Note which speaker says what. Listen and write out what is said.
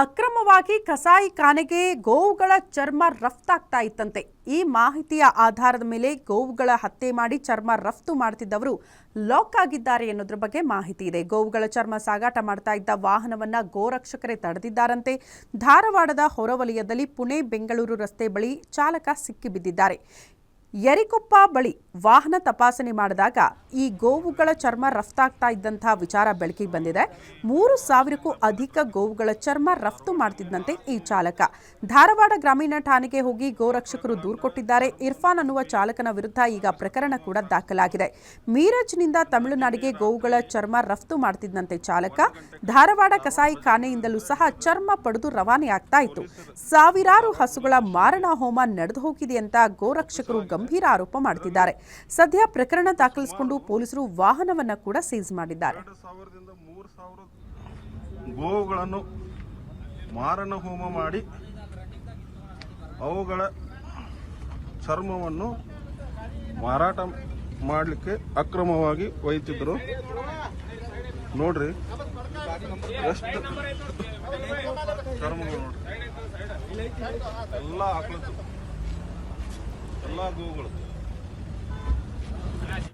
Speaker 1: ಅಕ್ರಮವಾಗಿ ಕಸಾಯಿಖಾನೆಗೆ ಗೋವುಗಳ ಚರ್ಮ ರಫ್ತಾಗ್ತಾ ಇತ್ತಂತೆ. ಈ ಮಾಹಿತಿಯ ಆಧಾರದ ಮೇಲೆ ಗೋವುಗಳ ಹತ್ಯೆ ಮಾಡಿ ಚರ್ಮ ರಫ್ತು ಮಾಡುತ್ತಿದ್ದವರು ಲಾಕ್ ಆಗಿದ್ದಾರೆ ಎನ್ನುವುದರ ಬಗ್ಗೆ ಮಾಹಿತಿ ಇದೆ. ಗೋವುಗಳ ಚರ್ಮ ಸಾಗಾಟ ಮಾಡ್ತಾ ಇದ್ದ ವಾಹನವನ್ನ ಗೋರಕ್ಷಕರೇ ತಡೆದಿದ್ದಾರಂತೆ. ಧಾರವಾಡದ ಹೊರವಲಯದಲ್ಲಿ ಪುಣೆ ಬೆಂಗಳೂರು ರಸ್ತೆ ಬಳಿ ಚಾಲಕ ಸಿಕ್ಕಿಬಿದ್ದಿದ್ದಾರೆ. ಯರಿಕೊಪ್ಪ ಬಳಿ ವಾಹನ ತಪಾಸಣೆ ಮಾಡಿದಾಗ ಈ ಗೋವುಗಳ ಚರ್ಮ ರಫ್ತಾಗ್ತಾ ಇದ್ದಂತಹ ವಿಚಾರ ಬೆಳಕಿಗೆ ಬಂದಿದೆ. 3,000ಕ್ಕೂ ಅಧಿಕ ಗೋವುಗಳ ಚರ್ಮ ರಫ್ತು ಮಾಡ್ತಿದ್ದಂತೆ ಈ ಚಾಲಕ. ಧಾರವಾಡ ಗ್ರಾಮೀಣ ಠಾಣೆಗೆ ಹೋಗಿ ಗೋರಕ್ಷಕರು ದೂರು ಕೊಟ್ಟಿದ್ದಾರೆ. ಇರ್ಫಾನ್ ಅನ್ನುವ ಚಾಲಕನ ವಿರುದ್ಧ ಈಗ ಪ್ರಕರಣ ಕೂಡ ದಾಖಲಾಗಿದೆ. ಮೀರಜ್ನಿಂದ ತಮಿಳುನಾಡಿಗೆ ಗೋವುಗಳ ಚರ್ಮ ರಫ್ತು ಮಾಡ್ತಿದ್ದಂತೆ ಚಾಲಕ. ಧಾರವಾಡ ಕಸಾಯಿಖಾನೆಯಿಂದಲೂ ಸಹ ಚರ್ಮ ಪಡೆದು ರವಾನೆ ಆಗ್ತಾ ಇತ್ತು. ಸಾವಿರಾರು ಹಸುಗಳ ಮಾರಣ ಹೋಮ ನಡೆದು ಹೋಗಿದೆ ಅಂತ ಗೋರಕ್ಷಕರು ಗಂಭೀರ ಆರೋಪ ಮಾಡುತ್ತಿದ್ದಾರೆ. ಸದ್ಯ ಪ್ರಕರಣ ದಾಖಲಿಸಿಕೊಂಡು ಪೊಲೀಸರು ವಾಹನವನ್ನ ಕೂಡ ಸೀಸ್ ಮಾಡಿದ್ದಾರೆ.
Speaker 2: 2,000 ಗೋವುಗಳನ್ನು ಮಾರಣ ಹೋಮ ಮಾಡಿ ಅವುಗಳ ಚರ್ಮವನ್ನು ಮಾರಾಟ ಮಾಡಲಿಕ್ಕೆ ಅಕ್ರಮವಾಗಿ ಒಯ್ಯುತ್ತಿದ್ದರು. ನೋಡ್ರಿ ಎಷ್ಟು ಚರ್ಮಗಳು ನೋಡ್ರಿ, ಎಲ್ಲ ಆಕಳದ್ದು, ಎಲ್ಲ ಗೋವುಗಳು.